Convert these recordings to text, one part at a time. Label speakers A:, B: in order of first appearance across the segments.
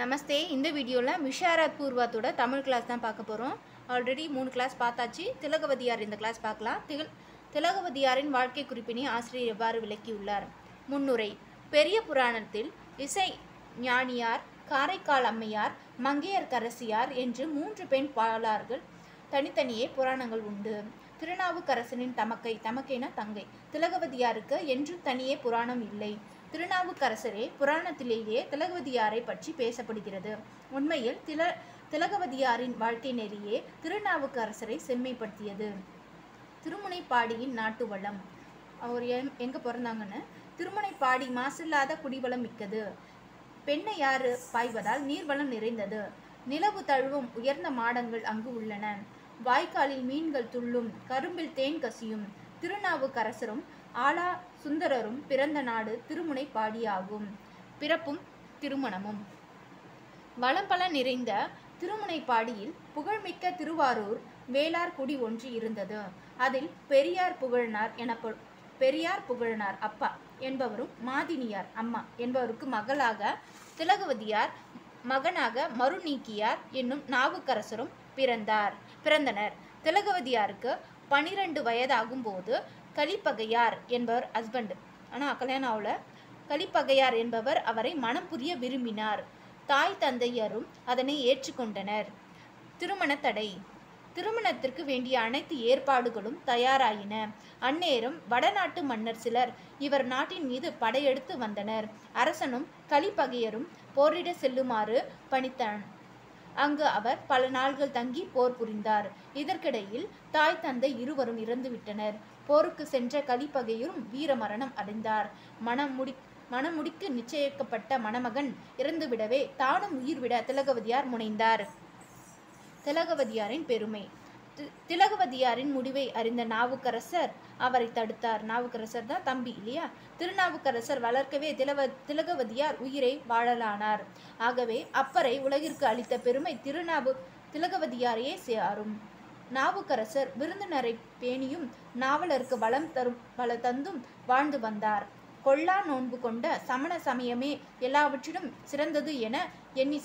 A: நமஸ்தே. இந்த வீடியோவில் விஷாரத் பூர்வாத்தோட தமிழ் கிளாஸ் தான் பார்க்க போகிறோம். ஆல்ரெடி 3 கிளாஸ் பார்த்தாச்சு. திலகவதியார் இந்த கிளாஸ் பார்க்கலாம். திலகவதியாரின் வாழ்க்கை குறிப்பினை ஆசிரியர் எவ்வாறு விளக்கியுள்ளார்? முன்னுரை. பெரிய புராணத்தில் இசை ஞானியார், காரைக்கால் அம்மையார், மங்கையர்க்கரசியார் என்று 3 பெண் பாலார்கள் தனித்தனியே புராணங்கள் உண்டு. திருநாவுக்கரசனின் தமக்கைனா தங்கை திலகவதியாருக்கு என்றும் தனியே புராணம் இல்லை. திருநாவுக்கரசரே புராணத்திலேயே திலகவதியாரை பற்றி பேசப்படுகிறது. உண்மையில் திலகவதியாரின் வாழ்க்கை நெறியே திருநாவுக்கரசரை செம்மைப்படுத்தியது. திருமுனைப்பாடியின் நாட்டு வளம். அவர் எங்கே பிறந்தாங்கன்னு, திருமுனைப்பாடி மாசில்லாத குடிவளம் மிக்கது. பெண்ணையாறு பாய்வதால் நீர்வளம் நிறைந்தது. நிலவு தழுவும் உயர்ந்த மாடங்கள் அங்கு உள்ளன. வாய்க்காலில் மீன்கள் துள்ளும், கரும்பில் தேன் கசியும். திருநாவுக்கரசரும் ஆலா சுந்தரரும் பிறந்த நாடு திருமுனைப்பாடியாகும். பிறப்பும் திருமணமும். வளம்பல நிறைந்த திருமுனைப்பாடியில் புகழ்மிக்க திருவாரூர் வேளார்குடி ஒன்று இருந்தது. அதில் பெரியார் புகழனார் அப்பா என்பவரும் மாதினியார் அம்மா என்பவருக்கு மகளாக திலகவதியார், மகனாக மருநீக்கியார் என்னும் நாவுக்கரசரும் பிறந்தனர். திலகவதியாருக்கு 12 வயதாகும் போது கலிப்பகையார் என்பவர் ஹஸ்பண்ட், ஆனால் கல்யாணம் ஆகல. கலிப்பகையார் என்பவர் அவரை மனம் புரிய விரும்பினார். தாய் தந்தையரும் அதனை ஏற்றுக்கொண்டனர். திருமண தடை. திருமணத்திற்கு வேண்டிய அனைத்து ஏற்பாடுகளும் தயாராயின. அந்நேரம் வடநாட்டு மன்னர் சிலர் இவர் நாட்டின் மீது படையெடுத்து வந்தனர். அரசனும் கலிப்பகையரும் போரிட செல்லுமாறு பணித்தான். அங்கு அவர் பல நாள்கள் தங்கி போர் புரிந்தார். இதற்கிடையில் தாய் தந்தை இருவரும் இறந்துவிட்டனர். போருக்கு சென்ற கலிப்பகையரும் வீரமரணம் அடைந்தார். மணமுடிக்கு நிச்சயிக்கப்பட்ட மணமகன் இறந்துவிடவே தானும் உயிர்விட திலகவதியார் முனைந்தார். திலகவதியாரின் பெருமை. திலகவதியாரின் முடிவை அறிந்த நாவுக்கரசர் அவரை தடுத்தார். நாவுக்கரசர் தான் தம்பி இல்லையா? திருநாவுக்கரசர் வளர்க்கவே திலகவதியார் உயிரை வாழலானார். ஆகவே அப்பரை உலகிற்கு அளித்த பெருமை திலகவதியாரையே சேரும். நாவுக்கரசர் விருந்தினரை பேணியும் நாவலருக்கு வள தந்தும் வாழ்ந்து வந்தார். கொல்லா நோன்பு கொண்ட சமண சமயமே எல்லாவற்றிலும் சிறந்தது என எண்ணி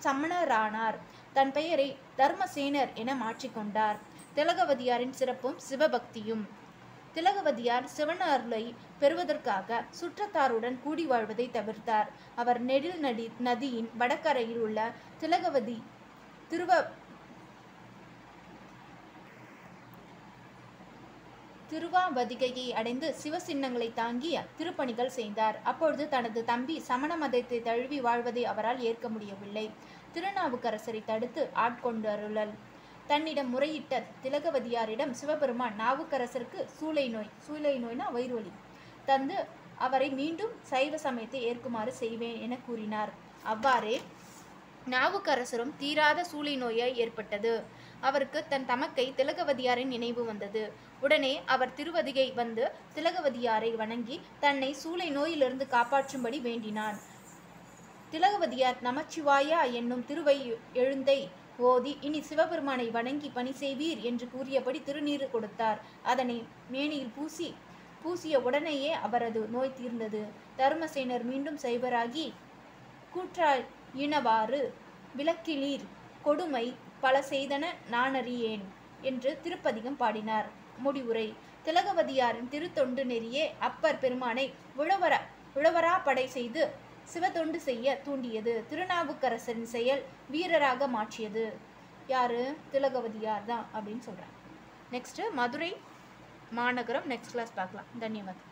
A: சமணரானார். தன் பெயரை தர்மசேனர் என மாற்றிக்கொண்டார். திலகவதியாரின் சிறப்பும் சிவபக்தியும். திலகவதியார் சிவன் அருளை பெறுவதற்காக சுற்றத்தாருடன் கூடி வாழ்வதை தவிர்த்தார். அவர் நெடில் நதியின் வடகரையில் உள்ள திருவாவதிகையை அடைந்து சிவசின்னங்களை தாங்கிய திருப்பணிகள் செய்தார். அப்பொழுது தனது தம்பி சமண மதத்தை தழுவி வாழ்வதை அவரால் ஏற்க முடியவில்லை. திருநாவுக்கரசரை தடுத்து ஆட்கொண்டருளல். தன்னிடம் முறையிட்ட திலகவதியாரிடம் சிவபெருமான் நாவுக்கரசருக்கு சூளை நோய்னா வயிறு வலி தந்து அவரை மீண்டும் சைவ சமயத்தை ஏற்குமாறு செய்வேன் என கூறினார். அவ்வாறே நாவுக்கரசரும் தீராத சூளை நோயாய் ஏற்பட்டது. அவருக்கு தன் தமக்கை திலகவதியாரின் நினைவு வந்தது. உடனே அவர் திருவதிகை வந்து திலகவதியாரை வணங்கி தன்னை சூளை நோயிலிருந்து காப்பாற்றும்படி வேண்டினான். திலகவதியார் நமச்சிவாயா என்னும் திருவை எழுந்தை ஓதி இனி சிவபெருமானை வணங்கி பணி செய்வீர் என்று கூறியபடி திருநீறு கொடுத்தார். அதனை மேனியில் பூசிய உடனேயே அவரது நோய் தீர்ந்தது. தர்மசேனர் மீண்டும் சைவராகி கூற்றாயினவாறு விளக்கிலீர் கொடுமை பல செய்தன நானறியேன் என்று திருப்பதிகம் பாடினார். முடிவுரை. திலகவதியாரின் திருத்தொண்டு நெறியே அப்பர் பெருமானை உழவரா படை செய்து சிவத்தொண்டு செய்ய தூண்டியது. திருநாவுக்கரசரின் செயல் வீரராக மாற்றியது. யாரு? திலகவதியார் தான் அப்படின்னு சொல்றாங்க. நெக்ஸ்ட் மதுரை மாநகரம் நெக்ஸ்ட் கிளாஸ் பார்க்கலாம். தன்யவாதம்.